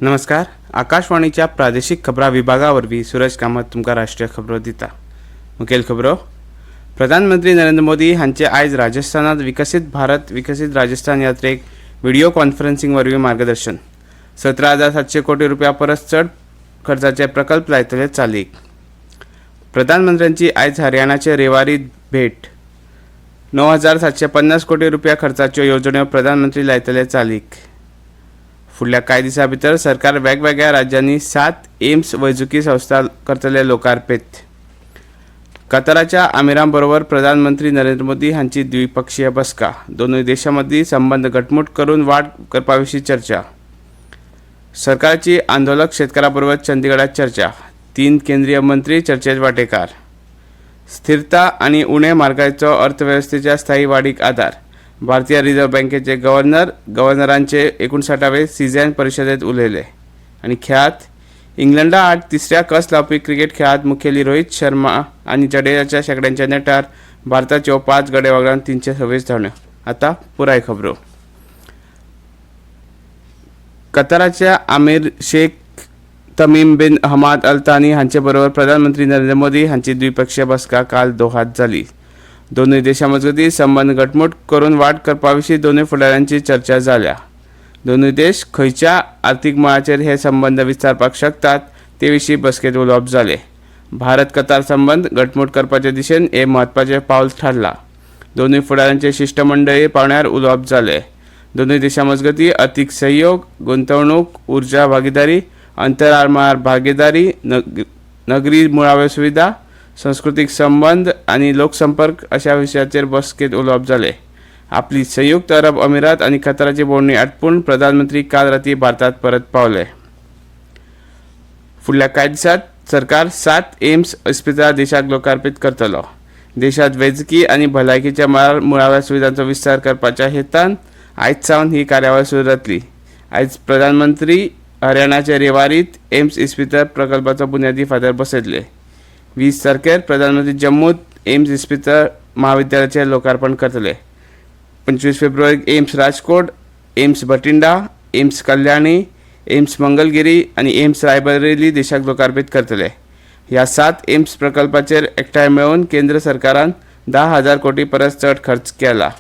नमस्कार. आकाशवाणीच्या प्रादेशिक खबरां विभागावरवीं सूरज कामत तुमकां राष्ट्रीय खबरो दिता. मुखेल खबरो. प्रधानमंत्री नरेंद्र मोदी हांचे आयज राजस्थानात विकसित भारत विकसित राजस्थान यात्रेक व्हिडिओ कॉन्फरन्सिंग वरवीं मार्गदर्शन. 17,700 कोटी रुपया परस चड खर्चाचे प्रकल्प लायतले चालीक. प्रधानमंत्र्यांची आयज हरियाणाचे रेवारी भेट. 9,750 कोटी रुपया खर्चाच्यो येवजण्यो प्रधानमंत्री लायतले चालीक. फुडल्या कांय दिसां भितर सरकार वेगवेगळ्या राज्यांनी 7 एम्स वैजकी संस्था करतले लोकार्पीत. कताराच्या आमिरां बरोबर प्रधानमंत्री नरेंद्र मोदी हांची द्विपक्षीय बसका. दोनूय देशां मदीं संबंद घटमूट करून वाड करपा विशीं चर्चा. सरकारची आंदोलक शेतकारां बरोबर चंदीगडात चर्चा. 3 केंद्रीय मंत्री चर्चेत वांटेकार. स्थिरता आनी उणे म्हारगायेचो अर्थवेवस्थेच्या स्थायी वाडीक आदार. भारतीय रिझर्व्ह बँकेचे गव्हर्नरांचे 59वे सीझन परिशदेंत उलयले. आनी खेळांत इंग्लंडा आड तिसऱ्या कस लावपी क्रिकेट खेळांत मुखेली रोहित शर्मा आनी जडेजाच्या शेकड्यांच्या नेटार भारताच्यो 5 गडे वगडावन 326 धांवड्यो. आतां पुराय खबरो. कताराच्या आमीर शेख तमीम बिन हमाद अल थानी हांचे बरोबर प्रधानमंत्री नरेंद्र मोदी हांची द्विपक्षीय बसका काल दोहात जाली. दोनूय देशां मजगतीं संबंद घटमूट करून वाड करपा विशीं दोनूय फुडाऱ्यांची चर्चा जाल्या. दोनूय देश खंयच्या आर्थीक मळाचेर हे संबंद विस्तारपाक शकतात ते विशीं बसकेंत उलोवप जालें. भारत कतार संबंद घटमूट करपाचे दिशेन हे म्हत्वाचें पावल थारलां. दोनूय फुडाऱ्यांचे शिष्टमंडळी पावण्यार उलोवप जालें. दोनूय देशां मजगतीं अर्थीक सहयोग, गुंतवणूक, उर्जा भागीदारी, अंतराळ भागीदारी, नगरी मुळाव्यो सुविधा, संस्कृतीक संबंद आनी लोकसंपर्क अशा विशयाचेर बसकेंत उलोवप जालें. आपली संयुक्त अरब अमिरात आनी कताराची भोंवडी आटपून प्रधानमंत्री काल रातीं भारतांत परत पावले. फुडल्या कांय दिसांत सरकार 7 एम्स इस्पितळां देशाक लोकार्पीत करतलो. देशांत वैजकी आनी भलायकीच्या मळार मुळाव्या सुविधांचो विस्तार करपाच्या हेतान आयज सावन ही कार्यावळ सुरू जातली. आयज प्रधानमंत्री हरियाणाचे रेवारीत एम्स इस्पितळ प्रकल्पाचो बुन्यादी फातर बसयतले. 20 तारखेर प्रधानमंत्री जम्मूत एम्स इस्पितळ महाविद्यालयाचे लोकार्पण करतले. 25 फेब्रुवारीक AIIMS Rajkot, AIIMS Bathinda, AIIMS Kalyani, AIIMS Mangalagiri आनी एम्स रायबरेली देशाक लोकार्पीत करतले. ह्या 7 एम्स प्रकल्पाचेर एकठांय मेळून केंद्र सरकारान 10,000 कोटी परस चड खर्च केला.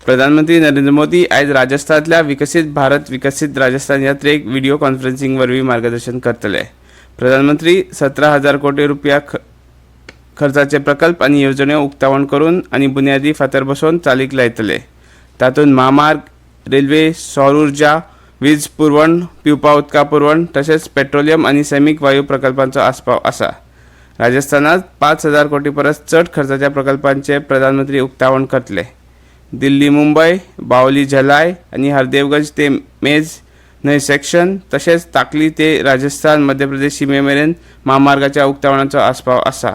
प्रधानमंत्री नरेंद्र मोदी आयज राजस्थानांतल्या विकसित भारत विकसित राजस्थान यात्रेक व्हिडिओ कॉन्फरन्सिंग वरवीं मार्गदर्शन करतले. प्रधानमंत्री 17,000 कोटी रुपया खर्चाचे प्रकल्प आनी येवजण्यो उक्तावण करून आनी बुन्यादी फातर बसोवन चालीक लायतले. तातूंत महामार्ग, रेल्वे, सौर उर्जा, वीज पुरवण, पिवपा उदका पुरवण तशेंच पेट्रोलियम आनी सैमीक वायू प्रकल्पांचो आस्पाव आसा. राजस्थानांत 5,000 कोटी परस चड खर्चाच्या प्रकल्पांचे प्रधानमंत्री उक्तावण करतले. दिल्ली मुंबय, बावली झलाई आनी हरदेवगंज ते मेज न्हंय सेक्शन तशेंच ताकली ते राजस्थान मध्य प्रदेश शिमे मेरेन महामार्गाच्या उक्तावणाचो आस्पाव आसा.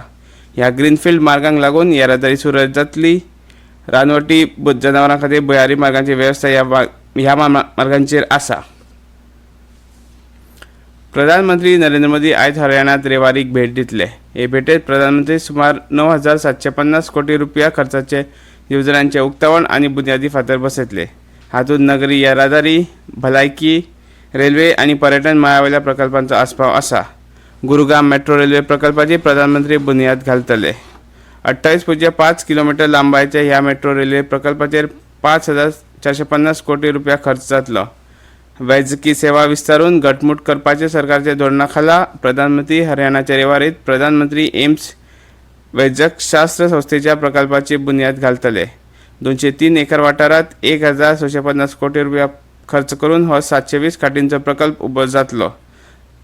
ह्या ग्रीनफिल्ड मार्गांक लागून येरादारी सुरळीत जातली. रानवटी जनावरां खातीर भुयारी मार्गांची वेवस्था ह्या मार्गांचेर आसा. प्रधानमंत्री नरेंद्र मोदी आयज हरियाणात रेवारीक भेट दितले. हे भेटेंत प्रधानमंत्री सुमार 9,750 कोटी रुपया खर्चाचे येवजण्यांचे उक्तावण आनी बुन्यादी फातर बसयतले. हातूंत नगरी येरादारी, भलायकी, रेल्वे आनी पर्यटन मळावेल्या प्रकल्पांचो आस्पाव आसा. गुरुगाम मेट्रो रेल्वे प्रकल्पाची प्रधानमंत्री बुन्याद घालतले. 28.5 किलोमीटर लांबायेच्या ह्या मेट्रो रेल्वे प्रकल्पाचेर 5,450 कोटी रुपया खर्च जातलो. वैजकी सेवा विस्तारून घटमूट करपाचे सरकारचे धोरणा खाला प्रधानमंत्री हरियाणाचे रेवारीत प्रधानमंत्री एम्स वैजकशास्त्र संस्थेच्या प्रकल्पाची बुन्याद घालतले. 203 एकर वाठारात 1,650 कोटी रुपया खर्च करून हो 720 खाटींचो प्रकल्प उबो जातलो.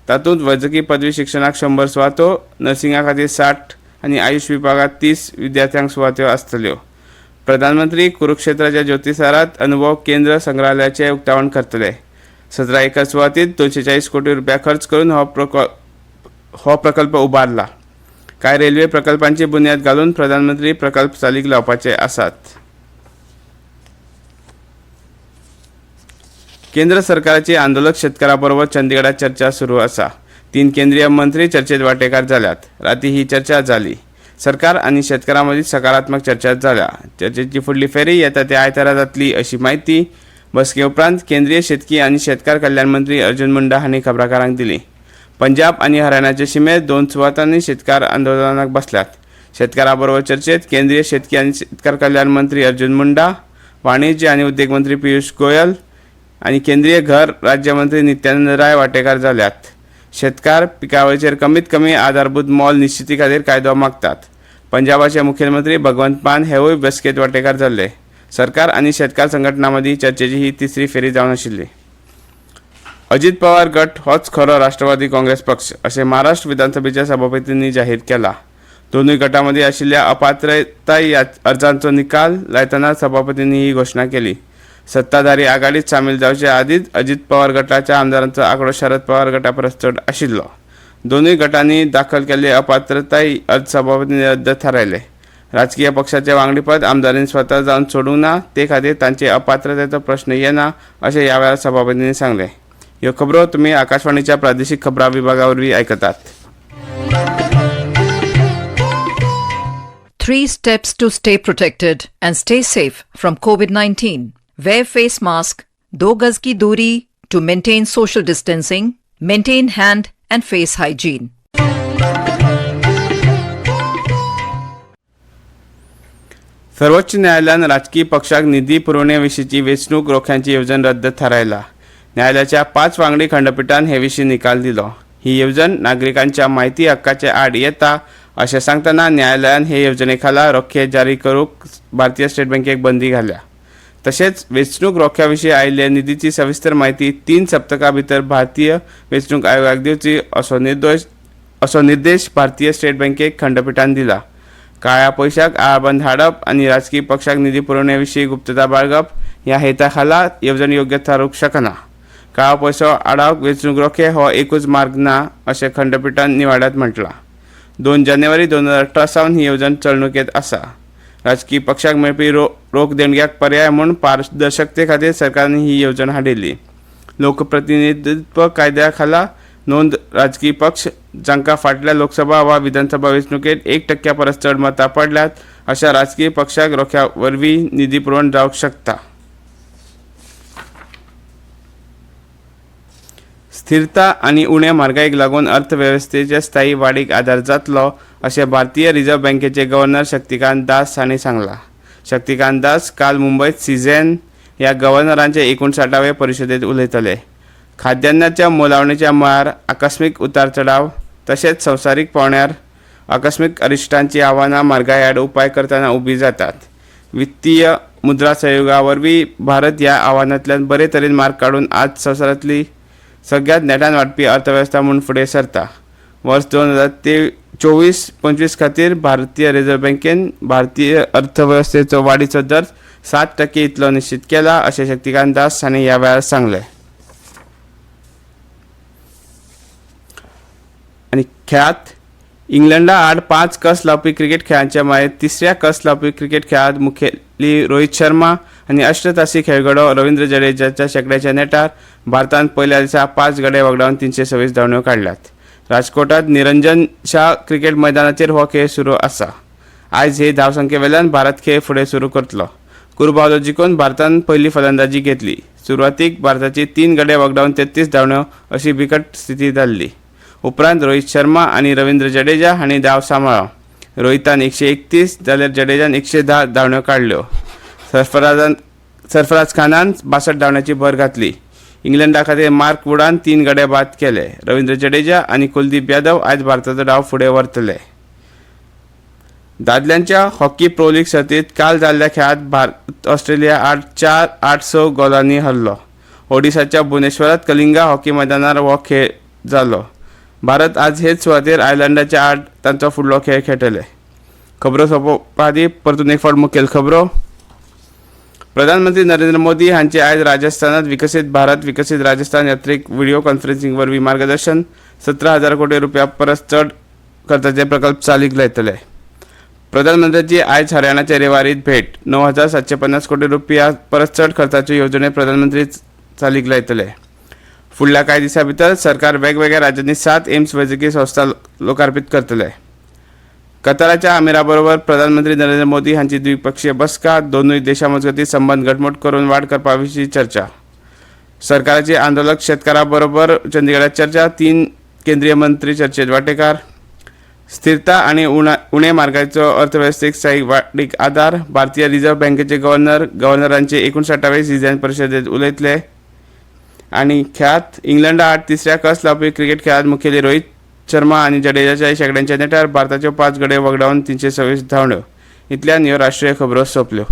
तातूंत वैजकी पदवी शिक्षणाक 100 सुवातो, नर्सिंगा खातीर 60 आनी आयुष विभागात 30 विद्यार्थ्यांक सुवात्यो आसतल्यो. प्रधानमंत्री कुरुक्षेत्राच्या ज्योतिसारात अनुभव केंद्र संग्रहालयाचे उक्तावण करतले. 17 एकर सुवातीत 240 कोटी रुपया खर्च करून हो प्रकल्प उबारला. कांय रेल्वे प्रकल्पांची बुन्याद घालून प्रधानमंत्री प्रकल्प चालीक लावपाचे आसात. केंद्र सरकाराची आंदोलक शेतकारां बरोबर चंदीगडात चर्चा सुरू आसा. 3 केंद्रीय मंत्री चर्चेत वांटेकार जाल्यात. रातीं ही चर्चा जाली. सरकार आनी शेतकारां मदीं सकारात्मक चर्चा जाल्या. चर्चेची फुडली फेरी येता त्या आयतारा जातली अशी माहिती बसके उपरांत केंद्रीय शेतकी आणि शेतकार कल्याण मंत्री अर्जुन मुंडा हांणी खबराकारांक दिली. पंजाब आणि हरियाणाचे शिमेर 2 सुवातांनी शेतकार आंदोलनाक बसल्यात. शेतकारांबरोबर चर्चेत केंद्रीय शेतकी आणि शेतकार कल्याण मंत्री अर्जुन मुंडा, वाणिज्य आणि उद्योग मंत्री पियुष गोयल आणि केंद्रीय घर राज्यमंत्री नित्यानंद राय वांटेकार जाल्यात. शेतकार पिकावळीचेर कमीत कमी आधारभूत मोल निश्चिती खातीर कायदो मागतात. पंजाबाचे मुखेलमंत्री भगवंत मान हेवूय बसकेत वांटेकार जाल्ले. सरकार आणि शेतकार संघटनां मदीं चर्चेची ही तिसरी फेरी जावन आशिल्ली. अजित पवार गट होच खरो राष्ट्रवादी काँग्रेस पक्ष अशें महाराष्ट्र विधानसभेच्या सभापतींनी जाहीर केला. दोनूय गटांमदीं आशिल्ल्या अपात्रताय अर्जांचो निकाल लायतना सभापतींनी ही घोशणा केली. सत्ताधारी आघाडीत सामील जावचे आदींच अजित पवार गटाच्या आमदारांचो आंकडो शरद पवार गटा परस चड आशिल्लो. दोनूय गटांनी दाखल केल्ले अपात्रताय अर्ज सभापतींनी रद्द थारायले. राजकीय पक्षाचे वांगडीपद आमदारांनी स्वता जावन सोडूंक ना, ते खातीर तांचे अपात्रतेचो प्रश्न येना अशें ह्या वेळार सभापतींनी सांगले. ह्यो खबरो तुमी आकाशवाणीच्या प्रादेशीक खबरां विभागा वरवीं आयकतात. 3 steps to stay protected and stay safe from COVID-19. Wear face mask, 2 गज की दूरी to maintain social distancing, maintain hand and face hygiene. सर्वोच्च न्यायालयान राजकीय पक्षाक निधी पुरवण्याविशींची वेंचणूक रोख्यांची येवजण रद्द थारायला. न्यायालयाच्या 5 वांगडी खंडपीठान हे विशीं निकाल दिलो. ही येवजण नागरिकांच्या म्हायती हक्काचे आड येता अशें सांगतना न्यायालयान हे येवजणे खाला रोखे जारी करूंक भारतीय स्टेट बँकेक बंदी घाल्या. तशेंच वेंचणूक रोख्या विशीं आयिल्ले निधीची सविस्तर म्हायती 3 सप्तकां भितर भारतीय वेंचणूक आयोगाक दिवची असो निर्देश भारतीय स्टेट बँकेक खंडपीठान दिला. काळ्या पयशाक आळाबंद हाडप आनी राजकीय पक्षाक निधी पुरवण्या विशीं गुप्तता बाळगप ह्या हेता खाला येवजण योग्य थारूंक शकना. काळो पयसो आडावंक वेंचणूक रोखे हो एकूच मार्ग ना अशें खंडपीठान निवाड्यात म्हटलां. 2 जानेवारी 2018 सावन ही येवजण चलणुकेंत आसा. राजकीय पक्षाक मेळपी रोख देणग्याक पर्याय म्हूण पारदर्शकते खातीर सरकारान ही येवजण हाडिल्ली. लोकप्रतिनिधित्व कायद्या खाला नोंद राजकीय पक्ष जांकां फाटल्या लोकसभा वा विधानसभा वेंचणुकेंत 1% परस चड मतां पडल्यात अशा राजकीय पक्षाक रोख्या वरवीं निधी पुरवण जावंक शकता. स्थिरता आनी उण्या म्हारगायेक लागून अर्थवेवस्थेच्या स्थायी वाडीक आदार जातलो अशें भारतीय रिझर्व्ह बँकेचे गव्हर्नर शक्तिकांत दास हांणी सांगलां. शक्तिकांत दास काल मुंबयत सिझेन ह्या गव्हर्नरांचे 59वे परिशदेंत उलयताले. खाद्यान्नाच्या मोलावणेच्या मळार आकस्मीक उतार चढाव तशेंच संवसारीक पावंड्यार आकस्मीक अरिश्टांची आव्हानां म्हारगाये आड उपाय करतना उबी जातात. वित्तीय मुद्रा सहयोगा वरवीं भारत ह्या आव्हानांतल्यान बरे तरेन मार्ग काडून आज संवसारांतली सगळ्यात नेटान वाडपी अर्थवेवस्था म्हणून फुडें सरता. वर्स 2024-25 खातीर भारतीय रिझर्व्ह बँकेन भारतीय अर्थवेवस्थेचो वाडीचो दर 7% इतलो निश्चित केला अशें शक्तिकांत दास हांणी ह्या वेळार सांगलें. आनी खेळांत इंग्लंडा आड 5 कस लावपी क्रिकेट खेळांच्या मागीर 3ऱ्या कस लावपी क्रिकेट खेळांत मुखेली रोहित शर्मा आनी अष्टतासी खेळगडो रवींद्र जडेजाच्या शेकड्याच्या नेटार भारतान पयल्या दिसा 5 गडे वगडावन 326 धांवड्यो काडल्यात. राजकोटात निरंजन शाह क्रिकेट मैदानाचेर हो खेळ सुरू आसा. आयज हे धावसंख्ये वेल्यान भारत खेळ फुडें सुरू करतलो. कुरबावलो जिखून भारतान पयली फलंदाजी घेतली. सुरवातीक भारताची 3 गडे वगडावन 33 धांवड्यो अशी बिकट स्थिती जाल्ली. उपरांत रोहित शर्मा आनी रवींद्र जडेजा हांणी दाव सांबाळ्ळो. रोहितान 131 जाल्यार जडेजान 110 धांवड्यो काडल्यो. सरफराज खानान 62 धांवड्यांची भर घातली. इंग्लंडा खातीर मार्क वुडान 3 गडे बाद केले. रवींद्र जडेजा आनी कुलदीप यादव आयज भारताचो डाव फुडें व्हरतले. दादल्यांच्या हॉकी प्रो लीग सर्तींत काल जाल्ल्या खेळांत भारत ऑस्ट्रेलिया आड 4-8-6 गोलांनी हरलो. ओडिशाच्या भुवनेश्वरांत कलिंगा हॉकी मैदानार हो खेळ जालो. भारत आज हेच सुवातेर आयर्लंडाच्या आड तांचो फुडलो खेळ खेळटले. खबरो सोंपोवपा आदीं परतून एक फावट मुखेल खबरो. प्रधानमंत्री नरेंद्र मोदी हांचे आयज राजस्थानात विकसीत भारत विकसीत राजस्थान यात्रेक व्हिडिओ कॉन्फरन्सिंग वरवीं मार्गदर्शन 17,000 कोटी रुपया परस चड खर्चाचे प्रकल्प चालीक लायतले. प्रधानमंत्र्यांची आयज हरियाणाच्या रेवारीत भेट 9,750 कोटी रुपया परस चड खर्चाच्यो येवजण्यो प्रधानमंत्री चालीक लायतले. फुडल्या कांय दिसां भितर सरकार वेगवेगळ्या राज्यांनी 7 एम्स वैजकी संस्था लोकार्पीत करतले. कताराच्या आमिराबरोबर प्रधानमंत्री नरेंद्र मोदी हांची द्विपक्षीय बसका. दोनूय देशांमजगती संबंध घटमूट करून वाड करपाविशीं चर्चा. सरकाराचे आंदोलक शेतकारांबरोबर चंदीगडात चर्चा. 3 केंद्रीय मंत्री चर्चेत वांटेकार. स्थिरता आणि उणे म्हारगायेचो अर्थवेवस्थेक स्थायीक वाडीक आदार. भारतीय रिझर्व्ह बँकेचे गव्हर्नरांचे 59वे सिजन परिशदेत उलयतले. आनी खेळांत इंग्लंडा आड तिसऱ्या कस लावपी क्रिकेट खेळांत मुखेली रोहित शर्मा आनी जडेजाच्या शेकड्यांच्या नेटार भारताच्यो 5 गडे वगडावन 326 धांवड्यो. इतल्यान ह्यो राष्ट्रीय खबरो सोंपल्यो.